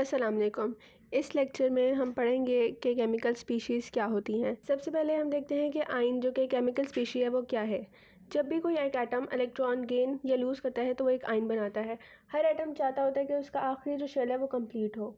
अस्सलाम वालेकुम। इस लेक्चर में हम पढ़ेंगे कि केमिकल स्पीशीज़ क्या होती हैं। सबसे पहले हम देखते हैं कि आयन जो कि केमिकल स्पीशी है वो क्या है। जब भी कोई एक एटम इलेक्ट्रॉन गेन या लूज़ करता है तो वो एक आयन बनाता है। हर एटम चाहता होता है कि उसका आखिरी जो शेल है वो कंप्लीट हो।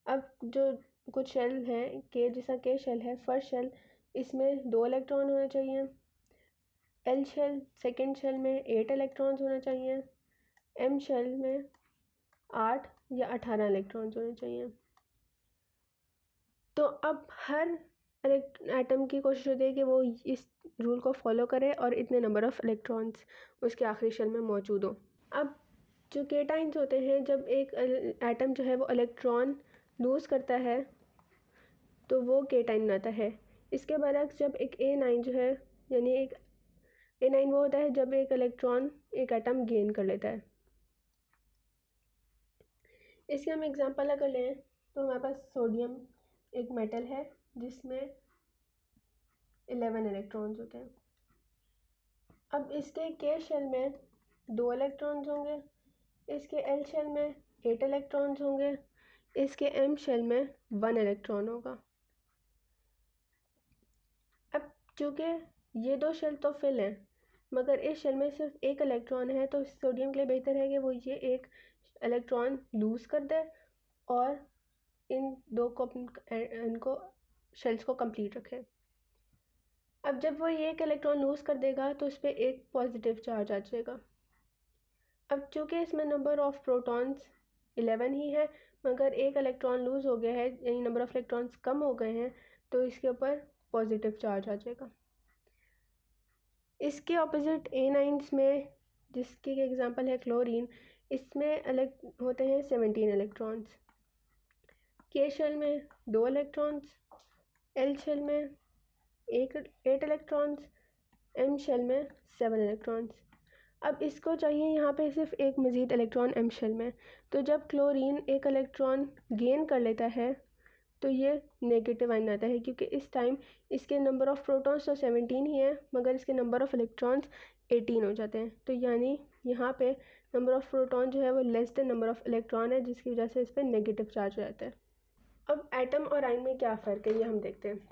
अब जो कुछ शेल हैं कि जैसा के शेल है, फर्स्ट शेल, इसमें 2 इलेक्ट्रॉन होने चाहिए। एल शेल, सेकेंड शेल में 8 इलेक्ट्रॉन्स होने चाहिए। एम शेल में 8 या 18 इलेक्ट्रॉन्स होने चाहिए। तो अब हर एटम की कोशिश होती है कि वो इस रूल को फॉलो करे और इतने नंबर ऑफ़ इलेक्ट्रॉन्स उसके आखिरी शेल में मौजूद हो। अब जो केटाइन्स होते हैं, जब एक एटम जो है वो इलेक्ट्रॉन लूज़ करता है तो वो केटाइन बनाता है। इसके बरक्स जब एक A9 जो है, यानी एक A9 वो होता है जब एक इलेक्ट्रॉन एक एटम गेन कर लेता है। इसके हम एग्जांपल अगर लें तो हमारे पास सोडियम एक मेटल है जिसमें 11 इलेक्ट्रॉन्स होते हैं। अब इसके के शेल में 2 इलेक्ट्रॉन्स होंगे, इसके एल शेल में 8 इलेक्ट्रॉन्स होंगे, इसके एम शेल में 1 इलेक्ट्रॉन होगा। अब चूँकि ये 2 शेल तो फिल हैं, मगर इस शेल में सिर्फ 1 इलेक्ट्रॉन है, तो सोडियम के लिए बेहतर है कि वो ये एक इलेक्ट्रॉन लूज़ कर दे और इन 2 को इनको शेल्स को कंप्लीट रखे। अब जब वो ये एक इलेक्ट्रॉन लूज़ कर देगा तो उस पर एक पॉजिटिव चार्ज आ जाएगा। अब चूँकि इसमें नंबर ऑफ़ प्रोटॉन्स 11 ही है, मगर एक इलेक्ट्रॉन लूज़ हो गया है, यानी नंबर ऑफ़ इलेक्ट्रॉन्स कम हो गए हैं, तो इसके ऊपर पॉजिटिव चार्ज आ जाएगा। इसके ऑपोजिट A9 में, जिसकी एग्जांपल है क्लोरीन, इसमें होते हैं 17 इलेक्ट्रॉन्स। के शेल में 2 इलेक्ट्रॉन्स, एल शेल में 8 इलेक्ट्रॉन्स, एम शेल में 7 इलेक्ट्रॉन्स। अब इसको चाहिए यहाँ पे सिर्फ एक मज़ीद इलेक्ट्रॉन एम शेल में। तो जब क्लोरीन एक इलेक्ट्रॉन गेन कर लेता है तो ये नेगेटिव आयन आता है, क्योंकि इस टाइम इसके नंबर ऑफ़ प्रोटॉन्स तो 17 ही है, मगर इसके नंबर ऑफ़ इलेक्ट्रॉन्स 18 हो जाते हैं। तो यानी यहाँ पे नंबर ऑफ़ प्रोटॉन जो है वो less than number of electron है, जिसकी वजह से इस पर नेगेटिव चार्ज हो जाता है। अब एटम और आयन में क्या फ़र्क है ये हम देखते हैं।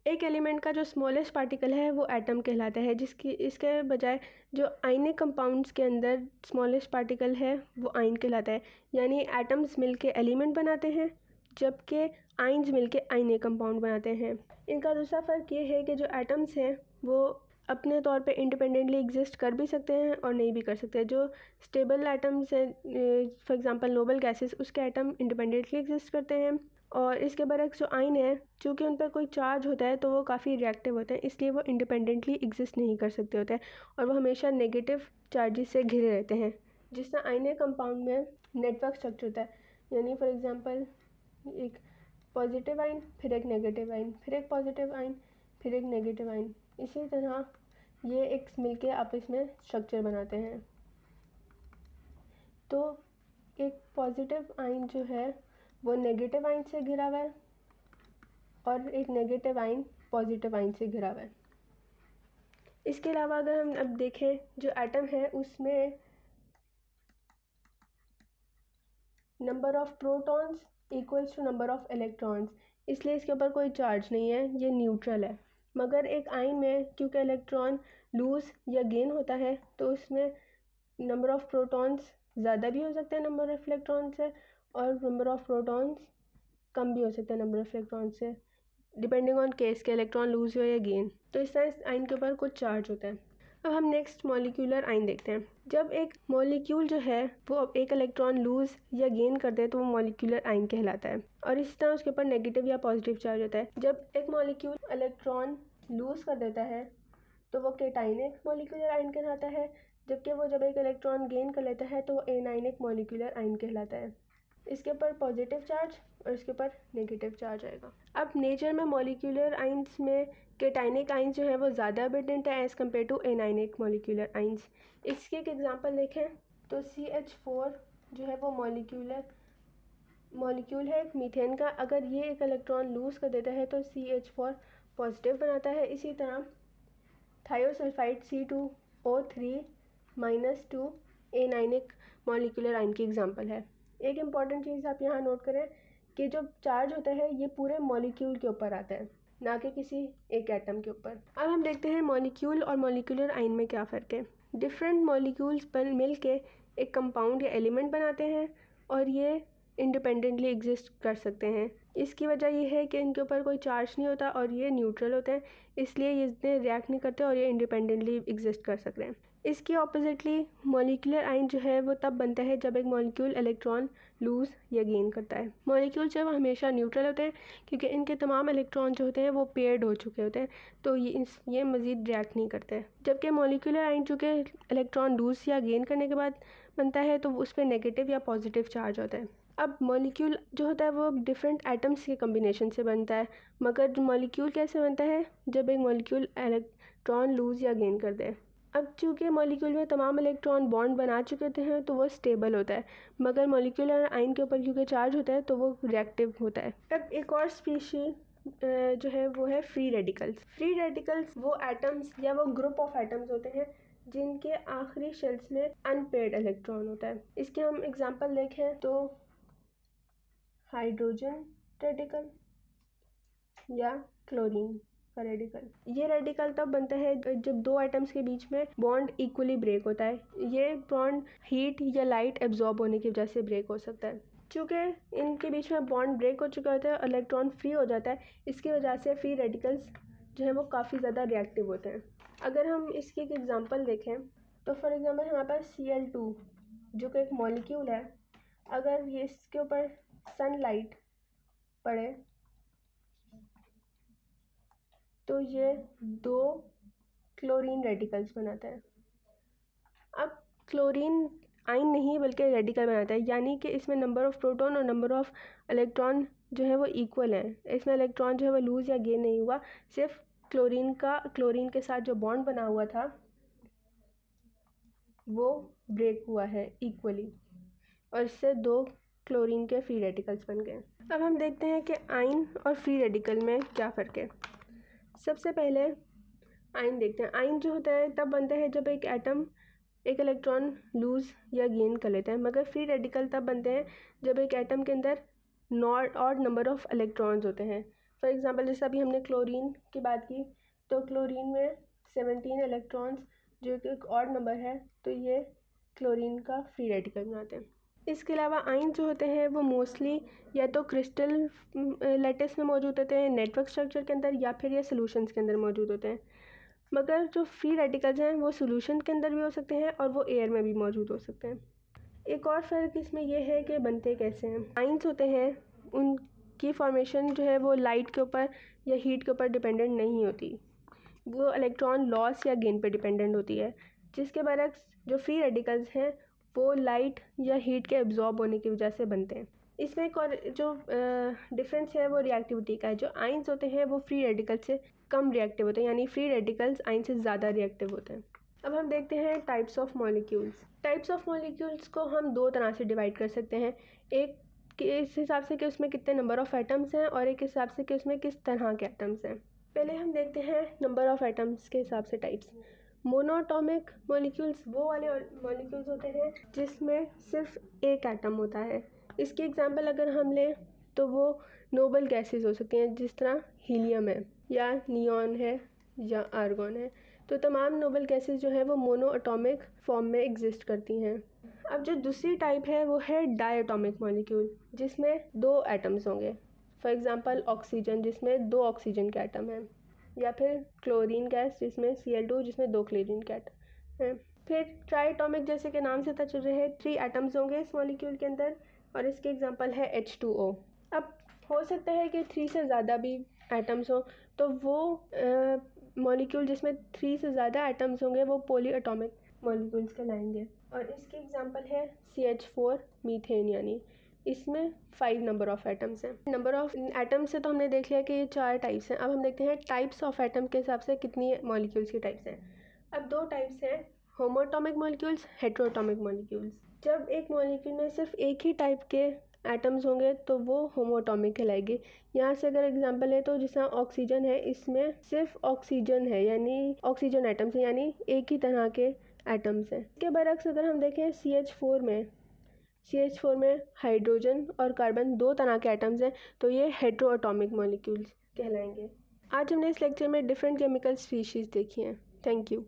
एक एलिमेंट का जो स्मॉलेस्ट पार्टिकल है वो एटम कहलाता है, जिसकी इसके बजाय जो आयनिक कंपाउंड्स के अंदर स्मॉलेस्ट पार्टिकल है वो आयन कहलाता है। यानी एटम्स मिलके एलिमेंट बनाते हैं, जबकि आयन्स मिलके आयनिक कंपाउंड बनाते हैं। इनका दूसरा फ़र्क ये है कि जो एटम्स हैं वो अपने तौर पे इंडिपेंडेंटली एग्जिस्ट कर भी सकते हैं और नहीं भी कर सकते। जो स्टेबल एटम्स हैं, फॉर एग्जांपल नोबल गैसेस, उसके एटम इंडिपेंडेंटली एग्जिस्ट करते हैं। और इसके बरक्स जो आयन है, चूँकि उन पर कोई चार्ज होता है तो वो काफ़ी रिएक्टिव होते हैं, इसलिए वो इंडिपेंडेंटली एग्जिस्ट नहीं कर सकते होते हैं और वो हमेशा नेगेटिव चार्जेस से घिरे रहते हैं। जिस तरह आयनिक कंपाउंड में नेटवर्क स्ट्रक्चर होता है, यानी फॉर एग्जांपल एक पॉजिटिव आयन, फिर एक नेगेटिव आयन, फिर एक पॉजिटिव आयन, फिर एक नेगेटिव आयन। इसी तरह ये एक मिलके आपस में स्ट्रक्चर बनाते हैं। तो एक पॉजिटिव आयन जो है वो नेगेटिव आयन से घिरा हुआ है और एक नेगेटिव आयन पॉजिटिव आयन से घिरा हुआ है। इसके अलावा अगर हम अब देखें, जो एटम है उसमें number of protons equals to number of electrons, इसलिए इसके ऊपर कोई चार्ज नहीं है, ये न्यूट्रल है। मगर एक आयन में क्योंकि इलेक्ट्रॉन लूज़ या गेन होता है तो उसमें नंबर ऑफ़ प्रोटॉन्स ज़्यादा भी हो सकते हैं नंबर ऑफ़ इलेक्ट्रॉन से, और नंबर ऑफ़ प्रोटॉन्स कम भी हो सकते हैं नंबर ऑफ़ इलेक्ट्रॉन से, डिपेंडिंग ऑन केस के इलेक्ट्रॉन लूज़ हो या गेन। तो इस तरह इस आयन के ऊपर कुछ चार्ज होता है। अब हम नेक्स्ट मॉलिक्यूलर आयन देखते हैं। जब एक मॉलिक्यूल जो है वो एक इलेक्ट्रॉन लूज़ या गेन करते हैं तो वो मॉलिक्यूलर आयन कहलाता है, और इस तरह उसके ऊपर नेगेटिव या पॉजिटिव चार्ज होता है। जब एक मॉलिक्यूल इलेक्ट्रॉन लूज़ कर देता है तो वो केटाइनिक मॉलिक्यूलर आयन कहलाता है, जबकि वो जब एक इलेक्ट्रॉन गेन कर लेता है तो वो एनाइनिक मॉलिक्यूलर आयन कहलाता है। इसके ऊपर पॉजिटिव चार्ज और इसके ऊपर नेगेटिव चार्ज आएगा। अब नेचर में मॉलिक्यूलर आइंस में केटाइनिक आइंस जो है वो ज़्यादा एबिडेंट है as compare to anionic molecular ions. इसके एक एग्जांपल देखें तो CH4 जो है वो मॉलिक्यूल है एक मीथेन का। अगर ये एक इलेक्ट्रॉन लूज़ कर देता है तो CH4 पॉजिटिव बनाता है। इसी तरह थायोसल्फाइड C2O3 -2 एनाइनिक मॉलिक्यूलर आयन की एग्जांपल है। एक इम्पॉर्टेंट चीज़ आप यहाँ नोट करें कि जो चार्ज होता है ये पूरे मॉलिक्यूल के ऊपर आता है, ना कि किसी एक एटम के ऊपर। अब हम देखते हैं मॉलिक्यूल और मॉलिक्यूलर आयन में क्या फ़र्क है। डिफरेंट मॉलिक्यूल्स पर मिल के एक कंपाउंड या एलिमेंट बनाते हैं और ये इंडिपेंडेंटली एग्जिस्ट कर सकते हैं। इसकी वजह यह है कि इनके ऊपर कोई चार्ज नहीं होता और ये न्यूट्रल होते हैं, इसलिए ये इतने रिएक्ट नहीं करते और ये इंडिपेंडेंटली एग्जिस्ट कर सकते हैं। इसकी ऑपोजिटली मॉलिक्यूलर आयन जो है वो तब बनता है जब एक मॉलिक्यूल इलेक्ट्रॉन लूज़ या गेन करता है। मॉलिक्यूल जो है वो हमेशा न्यूट्रल होते हैं क्योंकि इनके तमाम इलेक्ट्रॉन जो होते हैं वो पेयर्ड हो चुके होते हैं, तो ये मज़ीद रिएक्ट नहीं करते। जबकि मॉलिक्यूलर आयन चूँकि इलेक्ट्रॉन लूज़ या गेन करने के बाद बनता है तो उस पर नेगेटिव या पॉजिटिव चार्ज होता है। अब मॉलिक्यूल जो होता है वो डिफरेंट एटम्स के कम्बिनेशन से बनता है, मगर मॉलिक्यूल कैसे बनता है, जब एक मॉलिक्यूल इलेक्ट्रॉन लूज़ या गेन कर दे। अब चूँकि मॉलिक्यूल में तमाम इलेक्ट्रॉन बॉन्ड बना चुके होते हैं तो वो स्टेबल होता है, मगर मॉलिक्यूलर आयन के ऊपर क्योंकि चार्ज होता है तो वो रिएक्टिव होता है। अब एक और स्पीशी जो है वो है फ्री रेडिकल्स। फ्री रेडिकल्स वो एटम्स या वो ग्रुप ऑफ एटम्स होते हैं जिनके आखिरी शेल्स में अनपेयर्ड इलेक्ट्रॉन होता है। इसके हम एग्जांपल देखें तो हाइड्रोजन रेडिकल या क्लोरीन का रेडिकल। ये रेडिकल तब बनता है जब दो एटम्स के बीच में बॉन्ड इक्वली ब्रेक होता है। ये बॉन्ड हीट या लाइट एब्जॉर्ब होने की वजह से ब्रेक हो सकता है। चूँकि इनके बीच में बॉन्ड ब्रेक हो चुका होता है और इलेक्ट्रॉन फ्री हो जाता है, इसकी वजह से फ्री रेडिकल्स जो है वो काफ़ी ज़्यादा रिएक्टिव होते हैं। अगर हम इसकी एक एग्जांपल देखें तो फॉर एग्जांपल हमारे पास Cl2 जो कि एक मॉलिक्यूल है, अगर ये इसके ऊपर सनलाइट पड़े तो ये दो क्लोरीन रेडिकल्स बनाता है। अब क्लोरीन आयन नहीं बल्कि रेडिकल बनाता है, यानी कि इसमें नंबर ऑफ़ प्रोटॉन और नंबर ऑफ़ इलेक्ट्रॉन जो है वो इक्वल है। इसमें इलेक्ट्रॉन जो है वो लूज़ या गेन नहीं हुआ, सिर्फ क्लोरीन के साथ जो बॉन्ड बना हुआ था वो ब्रेक हुआ है इक्वली और इससे दो क्लोरीन के फ्री रेडिकल्स बन गए। अब हम देखते हैं कि आयन और फ्री रेडिकल में क्या फ़र्क है। सबसे पहले आयन देखते हैं। आयन जो होता है तब बनता है जब एक एटम एक इलेक्ट्रॉन लूज़ या गेन कर लेता है, मगर फ्री रेडिकल तब बनते हैं जब एक एटम के अंदर not odd number of electrons होते हैं। फॉर एग्जांपल जैसे अभी हमने क्लोरीन की बात की तो क्लोरीन में 17 इलेक्ट्रॉन्स जो कि एक ऑड नंबर है, तो ये क्लोरीन का फ्री रेडिकल बनाते हैं। इसके अलावा आयन जो होते हैं वो मोस्टली या तो क्रिस्टल लैटिस में मौजूद होते हैं नेटवर्क स्ट्रक्चर के अंदर, या फिर ये सॉल्यूशंस के अंदर मौजूद होते हैं। मगर जो फ्री रेडिकल्स हैं वो सॉल्यूशन के अंदर भी हो सकते हैं और वो एयर में भी मौजूद हो सकते हैं। एक और फ़र्क इसमें यह है कि बनते कैसे हैं। आयन्स होते हैं उनकी फॉर्मेशन जो है वो लाइट के ऊपर या हीट के ऊपर डिपेंडेंट नहीं होती, वो इलेक्ट्रॉन लॉस या गेन पर डिपेंडेंट होती है। जिसके बरक्स जो फ्री रेडिकल्स हैं वो लाइट या हीट के एब्जॉर्ब होने की वजह से बनते हैं। इसमें एक और जो डिफरेंस है वो रिएक्टिविटी का है। जो आयन्स होते हैं वो फ्री रेडिकल से कम रिएक्टिव होते हैं, यानी फ्री रेडिकल्स आयन से ज़्यादा रिएक्टिव होते हैं। अब हम देखते हैं types of molecules. Types of molecules को हम दो तरह से डिवाइड कर सकते हैं, एक कि इस हिसाब से कि उसमें कितने नंबर ऑफ़ एटम्स हैं और एक हिसाब से कि उसमें किस तरह के एटम्स हैं। पहले हम देखते हैं नंबर ऑफ़ एटम्स के हिसाब से टाइप्स। मोनोटॉमिक मॉलिक्यूल्स वो वाले मॉलिक्यूल्स होते हैं जिसमें सिर्फ एक एटम होता है। इसकी एग्जांपल अगर हम लें तो वो नोबल गैसेस हो सकती हैं, जिस तरह हीलियम है या नियॉन है या आर्गॉन है। तो तमाम नोबल गैसेस जो है वो मोनो एटॉमिक फॉर्म में एग्जिस्ट करती हैं। अब जो दूसरी टाइप है वो है डायटॉमिक मॉलिक्यूल, जिसमें दो एटम्स होंगे। फॉर एग्जांपल ऑक्सीजन जिसमें दो ऑक्सीजन के एटम हैं, या फिर क्लोरीन गैस जिसमें Cl2 जिसमें दो क्लोरीन के एटम हैं। फिर ट्राइटॉमिक जैसे कि नाम से पता चल रहा है 3 एटम्स होंगे इस मॉलिक्यूल के अंदर और इसके एग्जांपल है H2O। अब हो सकता है कि 3 से ज़्यादा भी एटम्स हो, तो वो मॉलिक्यूल जिसमें 3 से ज़्यादा एटम्स होंगे वो पॉली एटॉमिक मॉलिक्यूल्स कहलाएंगे। और इसके एग्जांपल है CH4 मीथेन, यानी इसमें 5 नंबर ऑफ़ एटम्स हैं। नंबर ऑफ़ एटम्स से तो हमने देख लिया कि ये 4 टाइप्स हैं। अब हम देखते हैं टाइप्स ऑफ एटम के हिसाब से कितनी मॉलिक्यूल्स की टाइप्स हैं। अब दो टाइप्स हैं, होमोटॉमिक मॉलिक्यूल्स, हेट्रोटॉमिक मॉलिक्यूल्स। जब एक मॉलिक्यूल में सिर्फ एक ही टाइप के एटम्स होंगे तो वो होमोटॉमिक कहलाएगी। यहाँ से अगर एग्जांपल है तो जिस तरह ऑक्सीजन है, इसमें सिर्फ ऑक्सीजन है, यानी ऑक्सीजन एटम्स हैं, यानी एक ही तरह के एटम्स हैं। इसके बरक्स अगर हम देखें CH4 में CH4 में हाइड्रोजन और कार्बन दो तरह के एटम्स हैं, तो ये हेट्रो एटॉमिक मॉलिक्यूल्स कहलाएंगे। आज हमने इस लेक्चर में डिफरेंट केमिकल स्पीशीज़ देखी हैं। Thank you.